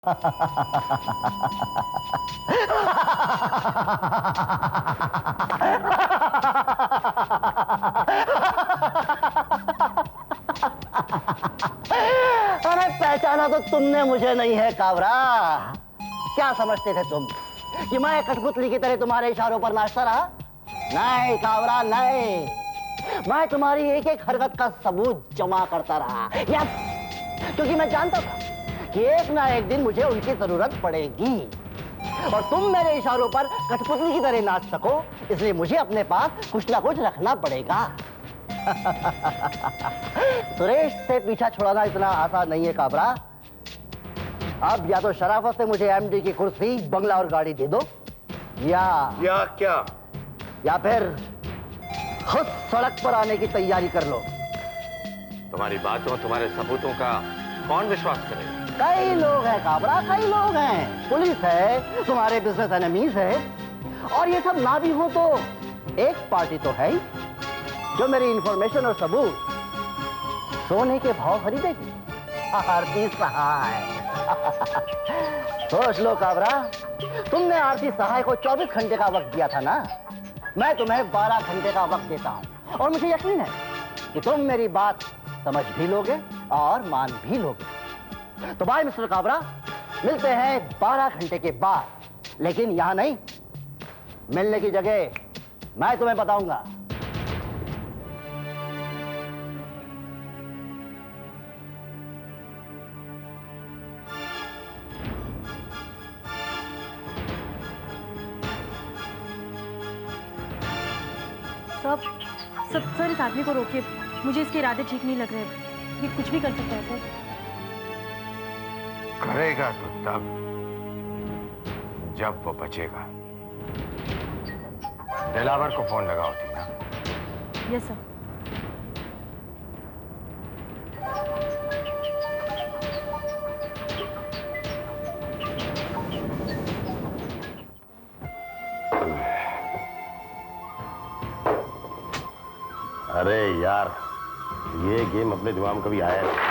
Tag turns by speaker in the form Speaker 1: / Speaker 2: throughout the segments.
Speaker 1: अरे पहचाना तो तुमने मुझे नहीं है कावरा। क्या समझते थे तुम कि मैं कठपुतली की तरह तुम्हारे इशारों पर नाचता रहा? नहीं कावरा नहीं, मैं तुम्हारी एक एक हरकत का सबूत जमा करता रहा। यस, क्योंकि मैं जानता था कि एक ना एक दिन मुझे उनकी जरूरत पड़ेगी और तुम मेरे इशारों पर कठपुतली की तरह नाच सको, इसलिए मुझे अपने पास कुछ ना कुछ रखना पड़ेगा। सुरेश से पीछा छुड़ाना इतना आसान नहीं है काबरा। अब या तो शराफत से मुझे एमडी की कुर्सी, बंगला और गाड़ी दे दो, या
Speaker 2: क्या
Speaker 1: या फिर खुद सड़क पर आने की तैयारी कर लो।
Speaker 2: तुम्हारी बातों, तुम्हारे सबूतों का कौन विश्वास करेगा?
Speaker 1: कई लोग हैं काबरा, कई लोग हैं। पुलिस है, तुम्हारे बिजनेस एनिमीज है, और ये सब ना भी हो तो एक पार्टी तो है ही जो मेरी इंफॉर्मेशन और सबूत सोने के भाव खरीदेगी। आरती सहाय। सोच लो काबरा, तुमने आरती सहाय को 24 घंटे का वक्त दिया था ना, मैं तुम्हें 12 घंटे का वक्त देता हूं, और मुझे यकीन है कि तुम मेरी बात समझ भी लोगे और मान भी लोगे। तो बाय मिस्टर काबरा, मिलते हैं 12 घंटे के बाद, लेकिन यहां नहीं, मिलने की जगह मैं तुम्हें बताऊंगा।
Speaker 3: सर, इस आदमी को रोकिए, मुझे इसके इरादे ठीक नहीं लग रहे। ये कुछ भी कर सकता है सर।
Speaker 4: करेगा तो तब जब वो बचेगा। दिलावर को फोन लगाओ थी ना?
Speaker 3: Yes sir.
Speaker 5: अरे यार, ये गेम अपने दिमाग में कभी आया नहीं।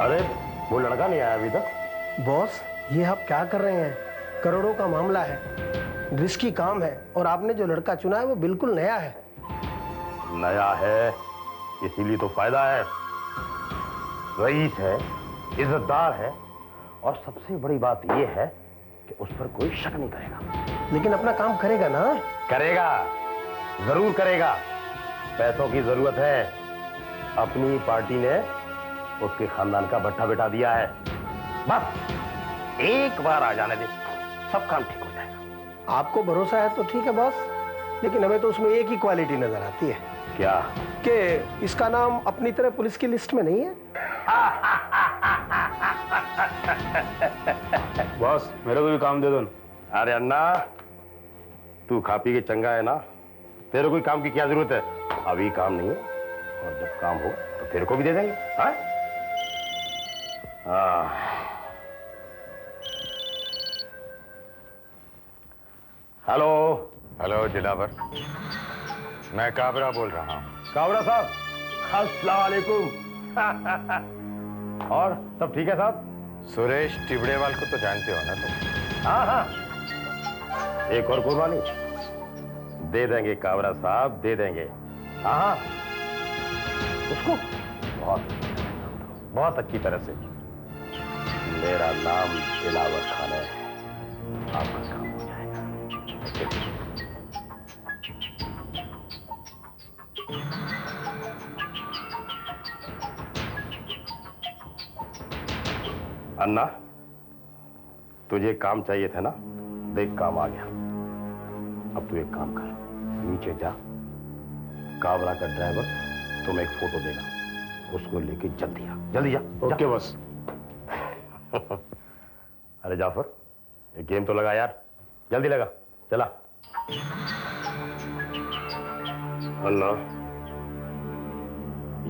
Speaker 5: अरे वो लड़का नहीं आया अभी तक।
Speaker 6: बॉस, ये आप क्या कर रहे हैं? करोड़ों का मामला है, रिस्की काम है, और आपने जो लड़का चुना है वो बिल्कुल नया है।
Speaker 5: नया है इसीलिए तो फायदा है। रईस है, इज्जतदार है, और सबसे बड़ी बात ये है कि उस पर कोई शक नहीं करेगा।
Speaker 6: लेकिन अपना काम करेगा ना?
Speaker 5: करेगा, जरूर करेगा। पैसों की जरूरत है, अपनी पार्टी ने उसके खानदान का भट्ठा बिठा दिया है। बस एक बार आ जाने दे, सब काम ठीक हो जाएगा।
Speaker 6: आपको भरोसा है तो ठीक है बॉस, लेकिन हमें तो उसमें एक ही क्वालिटी नजर आती है।
Speaker 5: क्या?
Speaker 6: कि इसका नाम अपनी तरह पुलिस की लिस्ट में नहीं है।
Speaker 5: बॉस, मेरे को भी काम दे दो। अरे अन्ना, तू खा पी के चंगा है ना, तेरे कोई काम की क्या जरूरत है? अभी काम नहीं है, और जब काम हो तो तेरे को भी दे देंगे। हेलो।
Speaker 4: हेलो दिलावर, मैं काबरा बोल रहा हूँ।
Speaker 5: काबरा साहब, अस्सलाम वालेकुम। और सब ठीक है साहब?
Speaker 4: सुरेश टिबड़ेवाल को तो जानते हो ना तुम?
Speaker 5: हाँ हाँ, एक और कुर्बानी दे देंगे काबरा साहब, दे देंगे। हाँ हाँ, उसको बहुत अच्छी तरह से। मेरा नाम दिलावर खान है, आपका काम हो जाएगा। अन्ना, तुझे काम चाहिए था ना, देख काम आ गया। अब तू एक काम कर, नीचे जा, काबरा का ड्राइवर तुम्हें एक फोटो देगा, उसको लेके जल्दी आ, जल्दी जा।
Speaker 4: Okay boss.
Speaker 5: अरे जाफर, एक गेम तो लगा यार, जल्दी लगा, चला। अन्ना,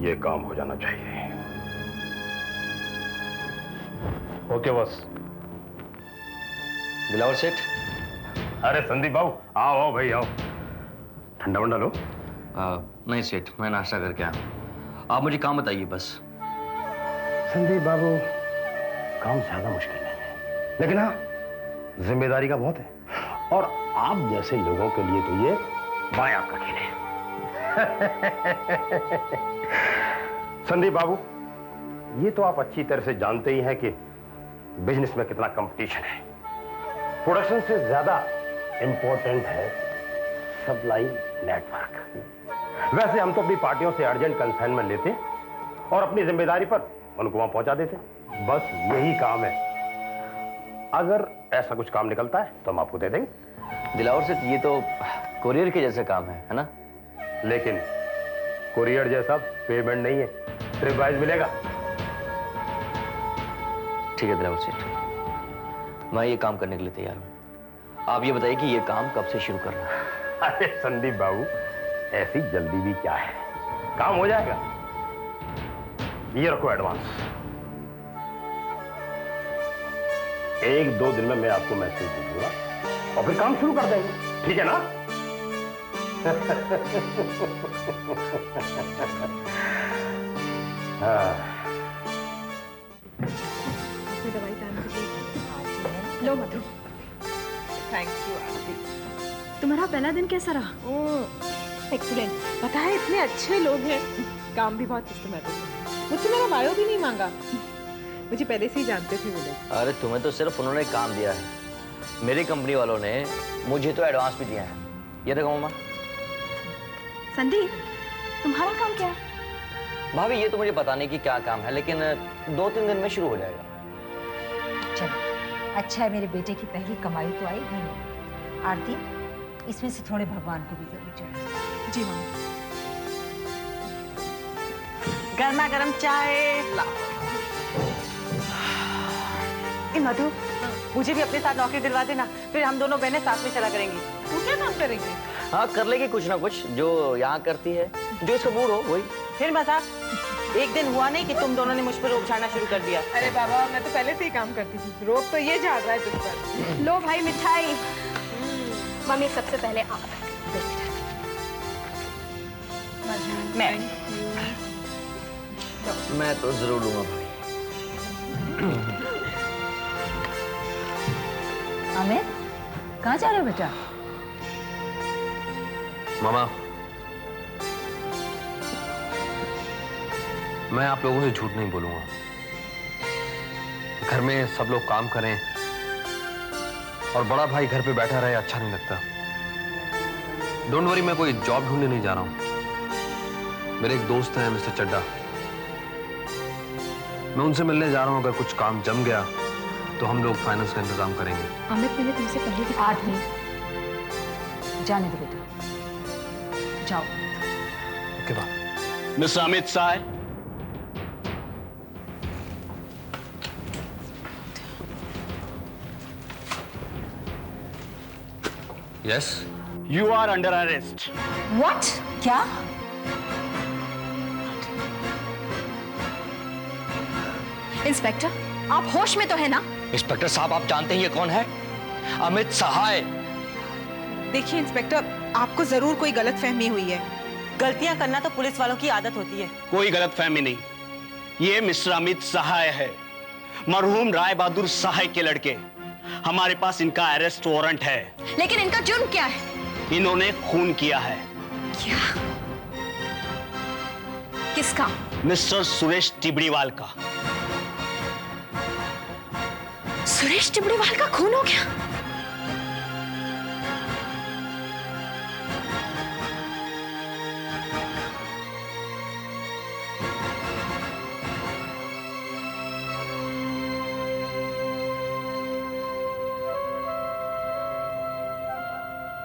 Speaker 5: ये काम हो जाना चाहिए।
Speaker 4: Okay boss.
Speaker 7: दिलावर सेठ।
Speaker 5: अरे संदीप बाबू, आओ आओ भाई आओ, ठंडा वंडा लो।
Speaker 7: नहीं सेठ, मैं नाश्ता करके आया हूं। आप मुझे काम बताइए बस।
Speaker 5: संदीप बाबू, काम ज्यादा मुश्किल नहीं है, लेकिन हाँ जिम्मेदारी का बहुत है, और आप जैसे लोगों के लिए तो ये बायाब का खेल है। संदीप बाबू, ये तो आप अच्छी तरह से जानते ही हैं कि बिजनेस में कितना कंपटीशन है। प्रोडक्शन से ज्यादा इंपॉर्टेंट है सप्लाई नेटवर्क। वैसे हम तो अपनी पार्टियों से अर्जेंट कंसाइनमेंट लेते हैं और अपनी जिम्मेदारी पर उनको वहां पहुंचा देते हैं। बस यही काम है। अगर ऐसा कुछ काम निकलता है तो हम आपको दे देंगे।
Speaker 7: दिलावर सेठ, ये तो कोरियर के जैसे काम है ना?
Speaker 5: लेकिन कुरियर जैसा पेमेंट नहीं है, ट्रिप वाइज मिलेगा।
Speaker 7: ठीक है दिलावर सेठ, मैं ये काम करने के लिए तैयार हूं। आप ये बताइए कि ये काम कब से शुरू करना है?
Speaker 5: अरे संदीप बाबू, ऐसी जल्दी भी क्या है, काम हो जाएगा। ये रखो एडवांस। 1-2 दिन में मैं आपको मैसेज दे दूंगा और फिर काम शुरू कर देंगे, ठीक है ना? हाँ।
Speaker 3: दवाई टाइम से लो मधु।
Speaker 8: Thank you aunty.
Speaker 3: तुम्हारा पहला दिन कैसा रहा?
Speaker 8: एक्सीलेंट। पता है इतने अच्छे लोग हैं, काम भी बहुत सिस्टमैटिक है। मुझसे मेरा बायो भी नहीं मांगा, मुझे पहले से ही जानते थे वो लोग।
Speaker 7: अरे तुम्हें तो सिर्फ उन्होंने काम दिया है, मेरी कंपनी वालों ने मुझे तो एडवांस भी दिया है। ये देखो मामा।
Speaker 3: संदीप, तुम्हारा काम क्या है?
Speaker 7: भाभी ये तो मुझे पता नहीं कि क्या काम है, लेकिन 2-3 दिन में शुरू हो जाएगा।
Speaker 9: चलो, अच्छा है मेरे बेटे की पहली कमाई तो आई घर में। आरती, इसमें से थोड़े भगवान को भी जरूर चढ़ा।
Speaker 8: जी मम्मी। गर्मा गर्म चाय लाओ। मधु, मुझे भी अपने साथ नौकरी दिलवा देना, फिर हम दोनों बहनें साथ में चला करेंगी। तू क्या काम करेंगी?
Speaker 7: हाँ, कर लेगी कुछ ना कुछ, जो यहाँ करती है, जो इसका मूड हो वही।
Speaker 8: फिर मजाक? एक दिन हुआ नहीं कि तुम दोनों ने मुझ पर रोक झाड़ना शुरू कर दिया। अरे बाबा, मैं तो पहले से ही काम करती थी, रोक तो ये झाड़ रहा है तुझ पर।
Speaker 3: लो भाई मिठाई। मम्मी सबसे पहले आप।
Speaker 7: मैं तो जरूर लूंगा भाई।
Speaker 9: अमित, कहाँ जा रहे हो बेटा?
Speaker 2: मामा, मैं आप लोगों से झूठ नहीं बोलूंगा। घर में सब लोग काम करें और बड़ा भाई घर पे बैठा रहे, अच्छा नहीं लगता। डोंट वरी, मैं कोई जॉब ढूंढने नहीं जा रहा हूं। मेरे एक दोस्त हैं मिस्टर चड्डा, मैं उनसे मिलने जा रहा हूं। अगर कुछ काम जम गया तो हम लोग फाइनेंस का इंतजाम करेंगे।
Speaker 3: अमित, मैंने तुमसे पहले भी
Speaker 9: आरती, जाने दो बेटा, जाओ।
Speaker 2: Okay bye.
Speaker 10: Mister Amit Sai,
Speaker 2: yes,
Speaker 10: you are under arrest.
Speaker 9: What? क्या?
Speaker 3: इंस्पेक्टर, आप होश में तो है ना?
Speaker 7: इंस्पेक्टर साहब, आप जानते हैं ये कौन है? अमित सहाय।
Speaker 8: देखिए इंस्पेक्टर, आपको जरूर कोई गलतफहमी हुई है। गलतियां करना तो पुलिस वालों की आदत होती है।
Speaker 10: कोई गलतफहमी नहीं, ये मिस्टर अमित सहाय है, मरहूम राय बहादुर सहाय के लड़के। हमारे पास इनका अरेस्ट वारंट है।
Speaker 3: लेकिन इनका जुर्म क्या है?
Speaker 10: इन्होंने खून किया है।
Speaker 3: क्या? किसका?
Speaker 10: मिस्टर सुरेश टिबड़ीवाल का।
Speaker 3: सुरेश टिबड़ीवाल का खून हो गया?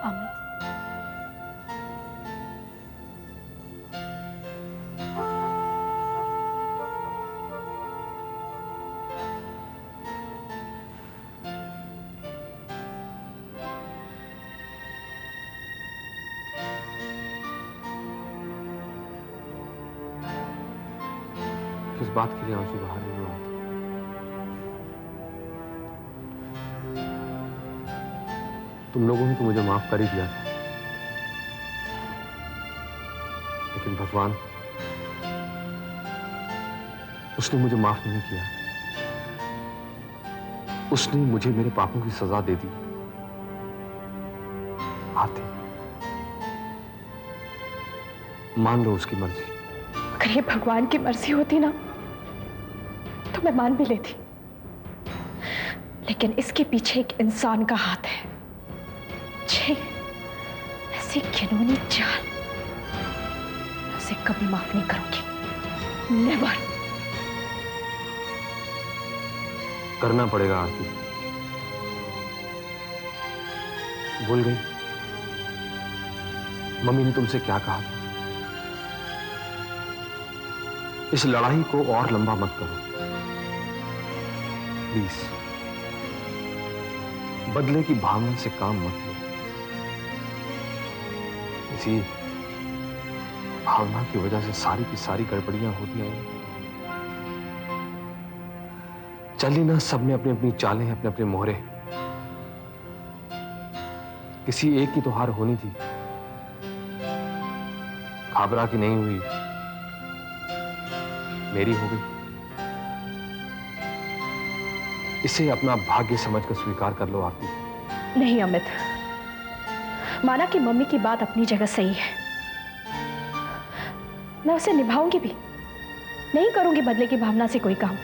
Speaker 3: अमित,
Speaker 2: किस बात के लिए आंसू बाहर नहीं हुआ? तुम लोगों ने तो मुझे माफ कर ही दिया था, लेकिन उसने मुझे माफ नहीं किया। उसने मुझे मेरे पापों की सजा दे दी। आरती, मान लो उसकी मर्जी।
Speaker 3: अगर ये भगवान की मर्जी होती ना तो मैं मान भी लेती, लेकिन इसके पीछे एक इंसान का हाथ है। छे, ऐसी घिनौनी चाल मैं उसे कभी माफ नहीं करूंगी। नेवर।
Speaker 2: करना पड़ेगा आरती। भूल गई मम्मी ने तुमसे क्या कहा था? इस लड़ाई को और लंबा मत करो प्लीज। बदले की भावना से काम मत लो। इसी भावना की वजह से सारी की सारी गड़बड़ियां होती आई। चली ना, सबने अपनी अपनी चालें, अपने अपने मोहरे। किसी एक की तो हार होनी थी, घाबरा की नहीं हुई, मेरी हो गई। इसे अपना भाग्य समझकर स्वीकार कर लो आरती।
Speaker 3: नहीं अमित, माना कि मम्मी की बात अपनी जगह सही है, मैं उसे निभाऊंगी भी, नहीं करूंगी बदले की भावना से कोई काम,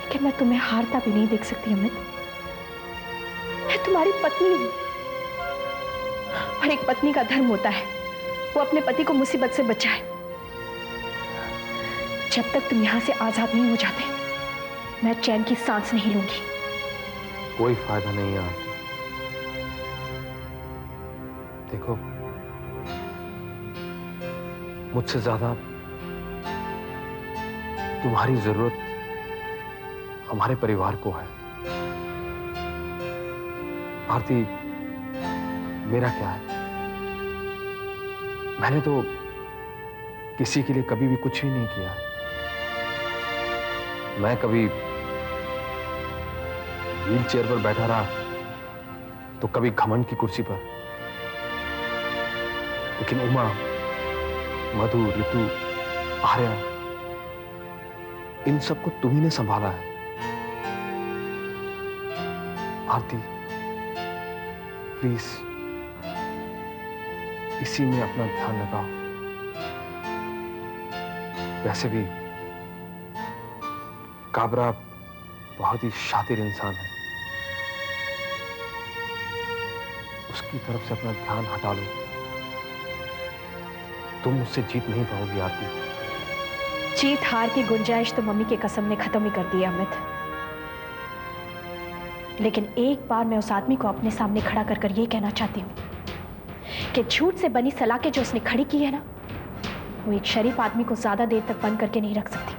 Speaker 3: लेकिन मैं तुम्हें हारता भी नहीं देख सकती अमित। मैं तुम्हारी पत्नी हूं और एक पत्नी का धर्म होता है वो अपने पति को मुसीबत से बचाए। जब तक तुम यहां से आजाद नहीं हो जाते मैं चैन की सांस नहीं लूंगी।
Speaker 2: कोई फायदा नहीं है आरती। देखो, मुझसे ज्यादा तुम्हारी जरूरत हमारे परिवार को है। आरती, मेरा क्या है? मैंने तो किसी के लिए कभी भी कुछ भी नहीं किया। मैं कभी व्हील चेयर पर बैठा रहा तो कभी घमंड की कुर्सी पर, लेकिन उमा, मधु, ऋतु, आर्या, इन सबको तुम्ही ने संभाला है। आरती, प्लीज इसी में अपना ध्यान लगाओ। वैसे भी काबरा बहुत ही शातिर इंसान है, उसकी तरफ से अपना ध्यान हटा लो। तुम मुझसे जीत नहीं पाओगी आरती।
Speaker 3: जीत हार की गुंजाइश तो मम्मी के कसम ने खत्म ही कर दी अमित, लेकिन एक बार मैं उस आदमी को अपने सामने खड़ा कर कर ये कहना चाहती हूं कि झूठ से बनी सलाखें जो उसने खड़ी की है ना, वो एक शरीफ आदमी को ज्यादा देर तक बंद करके नहीं रख सकती।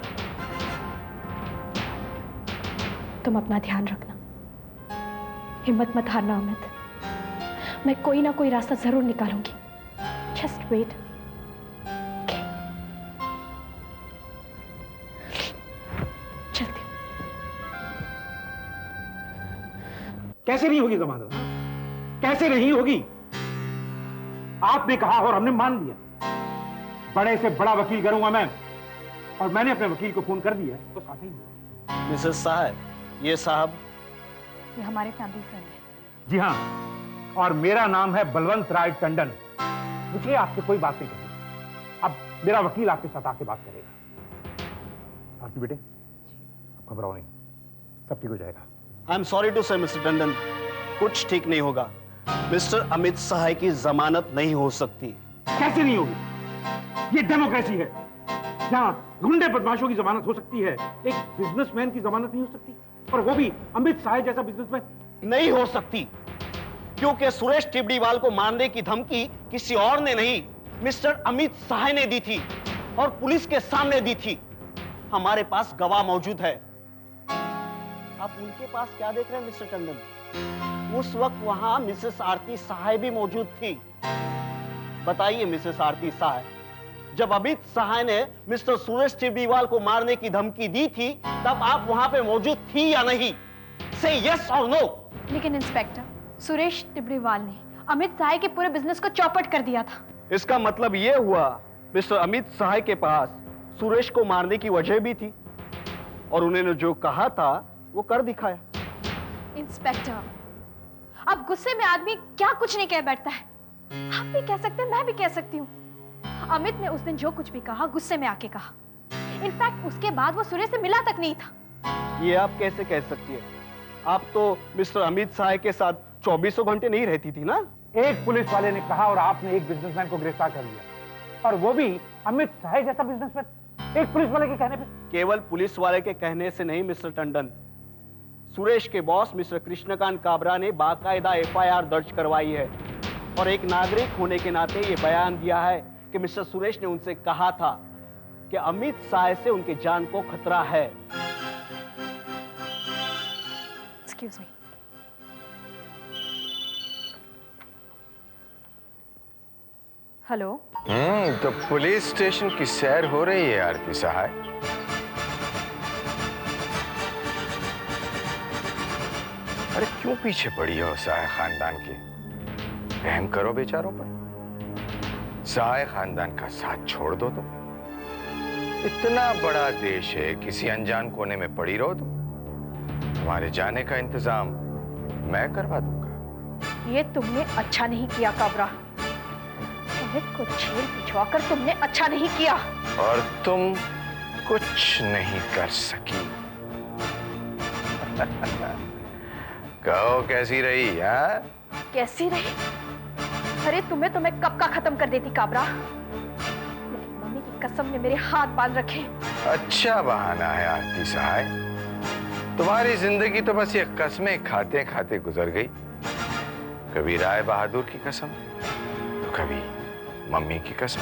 Speaker 3: तुम अपना ध्यान रखना, हिम्मत मत हारना अमित, मैं कोई ना कोई रास्ता जरूर निकालूंगी। Just wait. चलती हूं।
Speaker 11: कैसे नहीं होगी जमानत? कैसे नहीं होगी? आपने कहा और हमने मान लिया। बड़े से बड़ा वकील करूंगा मैं, और मैंने अपने वकील को फोन कर दिया तो साथ ही।
Speaker 10: मिसेस साहब, ये साहब
Speaker 3: ये हमारे फैमिली फ्रेंड है।
Speaker 11: जी हाँ, और मेरा नाम है बलवंत राय टंडन। मुझे आपसे कोई बात नहीं करनी। अब मेरा वकील आपके साथ आके बात करेगा। आरती बेटे, आप घबराओ नहीं, सब ठीक हो जाएगा।
Speaker 10: आई एम सॉरी टू से मिस्टर टंडन, कुछ ठीक नहीं होगा। मिस्टर अमित सहाय की जमानत नहीं हो सकती।
Speaker 11: कैसे नहीं होगी? ये डेमोक्रेसी है, जहां गुंडे बदमाशों की जमानत हो सकती है, एक बिजनेसमैन की जमानत नहीं हो सकती, और वो भी अमित सहाय जैसा बिजनेसमैन।
Speaker 10: नहीं हो सकती, क्योंकि सुरेश टिबड़ीवाल को मारने की धमकी किसी और ने नहीं, मिस्टर अमित सहाय ने दी थी, और पुलिस के सामने दी थी। हमारे पास गवाह मौजूद है। आप उनके पास क्या देख रहे हैं मिस्टर टंडन? उस वक्त वहां मिसेस आरती सहाय भी मौजूद थी। बताइए मिसेस आरती सहाय, जब अमित सहाय ने मिस्टर सुरेश टिबड़ीवाल को मारने की धमकी दी थी, तब आप वहां पे मौजूद थी या नहीं? से यस और नो।
Speaker 3: लेकिन इंस्पेक्टर, सुरेश टिबड़ीवाल ने अमित सहाय के पूरे बिजनेस को चौपट कर दिया था।
Speaker 10: इसका मतलब यह हुआ मिस्टर अमित सहाय के पास सुरेश को मारने की वजह भी थी और उन्होंने जो कहा था वो कर दिखाया।
Speaker 3: इंस्पेक्टर, अब गुस्से में आदमी क्या कुछ नहीं कह बैठता है। आप भी कह सकते हैं, मैं भी कह सकती हूँ। अमित ने उस दिन जो कुछ भी कहा गुस्से में आके कहा। इनफैक्ट उसके बाद वो सुरेश से मिला तक नहीं था।
Speaker 10: ये आप कैसे कह सकती है? आप तो मिस्टर अमित साय के साथ 24 घंटे नहीं रहती थी ना?
Speaker 11: एक पुलिस वाले ने कहा और आपने एक बिजनेसमैन को गिरफ्तार कर लिया, और वो भी अमित साय जैसा बिजनेसमैन, एक पुलिस वाले के कहने पे।
Speaker 10: केवल पुलिस वाले के कहने से नहीं मिस्टर टंडन, सुरेश के बॉस मिस्टर कृष्णकांत काबरा ने बाकायदा एफआईआर दर्ज करवाई है और एक नागरिक होने के नाते ये बयान दिया है कि मिस्टर सुरेश ने उनसे कहा था कि अमित साय से उनके जान को खतरा है।
Speaker 3: Excuse me. हेलो।
Speaker 4: तो पुलिस स्टेशन की सैर हो रही है आरती सहाय। अरे क्यों पीछे पड़ी हो सहाय खानदान के? रहम करो बेचारों पर। सहाय खानदान का साथ छोड़ दो तुम। इतना बड़ा देश है, किसी अनजान कोने में पड़ी रहो तुम। तुम्हारे जाने का इंतजाम मैं करवा दूंगा।
Speaker 3: ये तुमने अच्छा नहीं किया काबरा। अमित को जेल भिजवाकर तुमने अच्छा नहीं किया।
Speaker 4: और तुम कुछ नहीं कर सकी। कहो कैसी रही?
Speaker 3: कैसी रही? अरे तुम्हें तो मैं कब का खत्म कर देती काबरा, लेकिन मम्मी की कसम ने मेरे हाथ बांध रखे।
Speaker 4: अच्छा बहाना है आरती सहाय। तुम्हारी जिंदगी तो बस ये कस्में खाते खाते गुजर गई। कभी राय बहादुर की कसम, तो कभी मम्मी की कसम।